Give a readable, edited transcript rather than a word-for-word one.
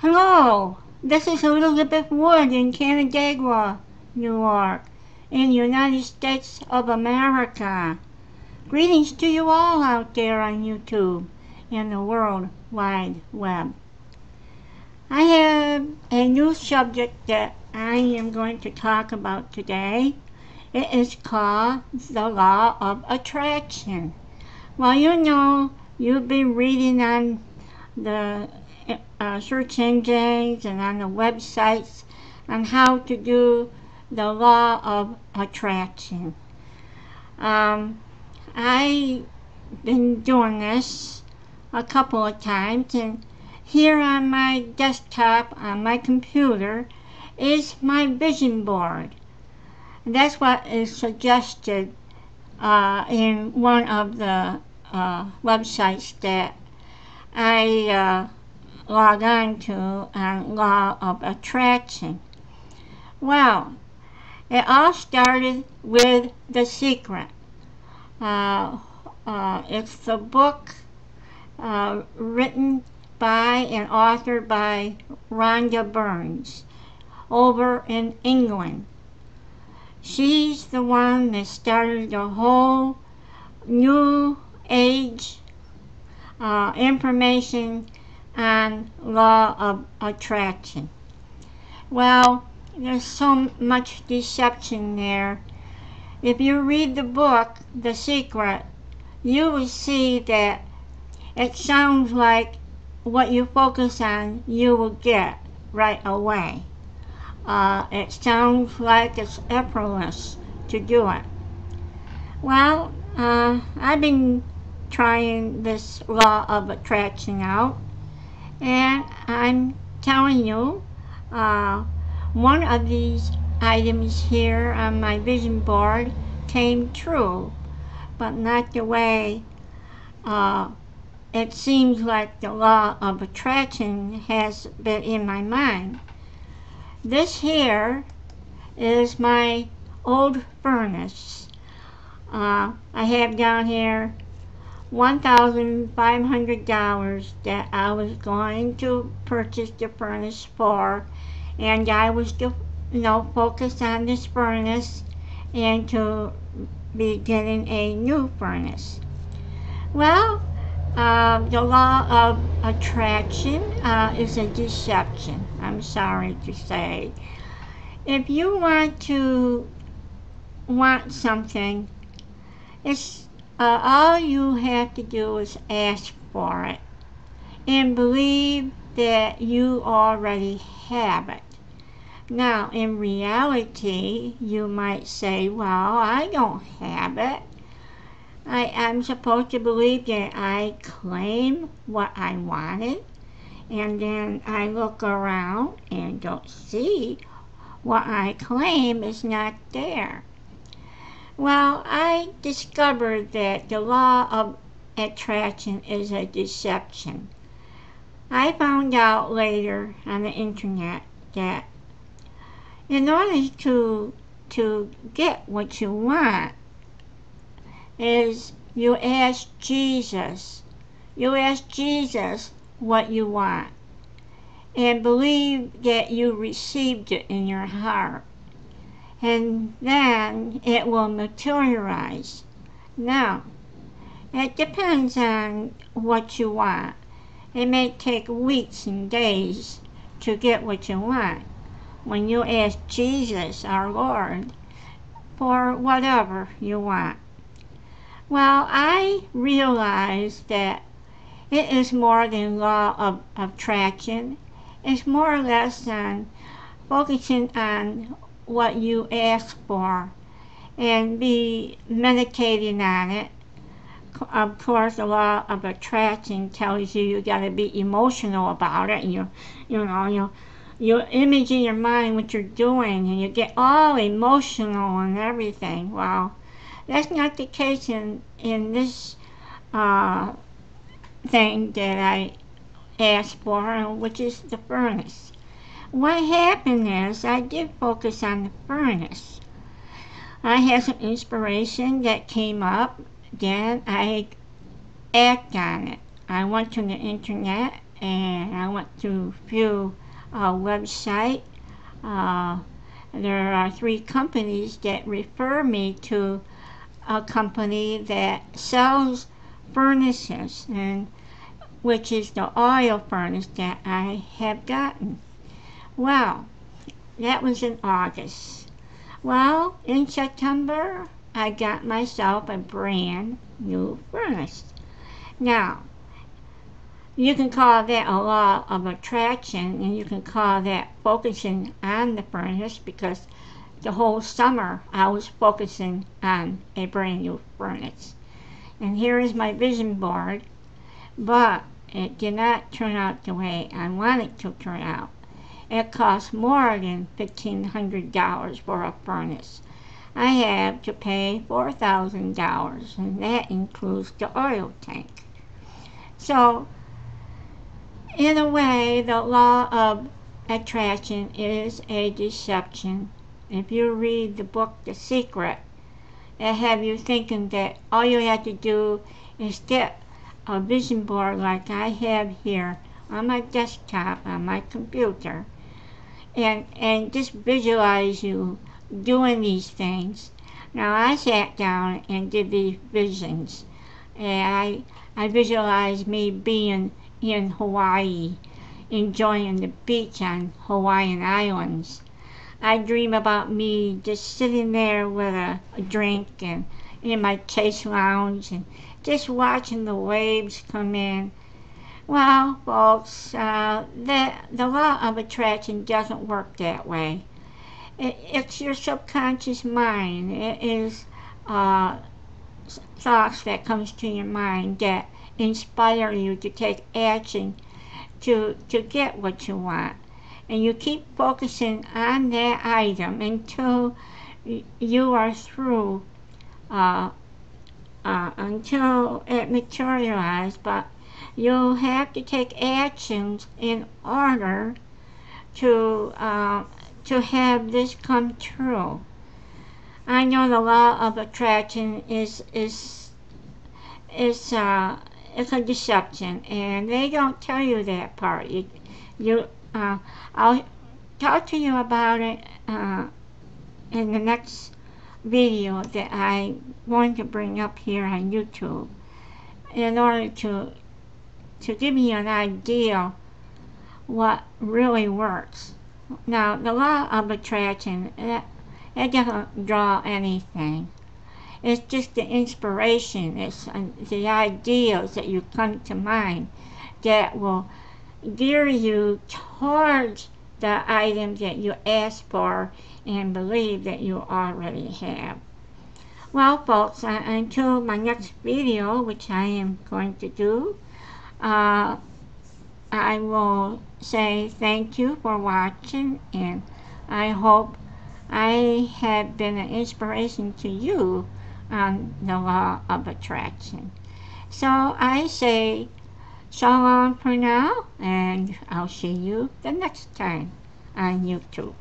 Hello, this is Elizabeth Wood in Canandaigua, New York, in the United States of America. Greetings to you all out there on YouTube and the World Wide Web. I have a new subject that I am going to talk about today. It is called the Law of Attraction. Well, you know, you've been reading on the search engines and on the websites on how to do the law of attraction. I've been doing this a couple of times, and here on my desktop on my computer is my vision board. That's what is suggested in one of the websites that I log on to on law of attraction. Well, it all started with The Secret. It's the book written by and authored by Rhonda Burns over in England. She's the one that started the whole new age information on law of attraction. Well, there's so much deception there. If you read the book, The Secret, you will see that it sounds like what you focus on, you will get right away. It sounds like it's effortless to do it. Well, I've been trying this law of attraction out, and I'm telling you, one of these items here on my vision board came true, but not the way it seems like the law of attraction has been in my mind. This here is my old furnace. I have down here $1,500 that I was going to purchase the furnace for, and I was to, focus on this furnace and to be getting a new furnace. Well, the law of attraction is a deception, I'm sorry to say. If you want something, it's all you have to do is ask for it and believe that you already have it. Now, in reality, you might say, well, I don't have it. I'm supposed to believe that I claim what I wanted, and then I look around and don't see what I claim is not there. Well, I discovered that the law of attraction is a deception. I found out later on the internet that in order to get what you want is you ask Jesus. You ask Jesus what you want and believe that you received it in your heart. And then it will materialize. Now, it depends on what you want. It may take weeks and days to get what you want when you ask Jesus, our Lord, for whatever you want. Well, I realized that it is more than law of attraction. It's more or less on focusing on what you ask for and be meditating on it. Of course, the law of attraction tells you got to be emotional about it, and you image in your mind what you're doing, and you get all emotional and everything. Well, that's not the case in this thing that I asked for, which is the furnace. What happened is I did focus on the furnace. I had some inspiration that came up, then I act on it. I went to the internet and I went to view a website. Uh, there are 3 companies that refer me to a company that sells furnaces, and which is the oil furnace that I have gotten. Well, that was in August. Well, in September, I got myself a brand new furnace. Now, you can call that a law of attraction, and you can call that focusing on the furnace, because the whole summer I was focusing on a brand new furnace. And here is my vision board, but it did not turn out the way I wanted it to turn out. It cost more than $1,500 for a furnace. I have to pay $4,000, and that includes the oil tank. So, in a way, the law of attraction is a deception. If you read the book The Secret, it have you thinking that all you have to do is get a vision board like I have here on my desktop, on my computer, and just visualize you doing these things. Now, I sat down and did these visions, and I visualized me being in Hawaii, enjoying the beach on Hawaiian Islands. I dream about me just sitting there with a drink and in my chase lounge and just watching the waves come in. Well, folks, the law of attraction doesn't work that way. It's your subconscious mind. It is thoughts that comes to your mind that inspire you to take action to get what you want. And you keep focusing on that item until you are through, until it materializes. But you'll have to take actions in order to have this come true. I know the law of attraction is it's a deception, and they don't tell you that part. I'll talk to you about it in the next video that I'm going to bring up here on YouTube, in order to give you an idea what really works. Now, the law of attraction, it doesn't draw anything. It's just the inspiration. It's the ideas that you come to mind that will gear you towards the item that you ask for and believe that you already have. Well, folks, until my next video, which I am going to do, I will say thank you for watching, and I hope I have been an inspiration to you on the law of attraction. So I say so long for now, and I'll see you the next time on YouTube.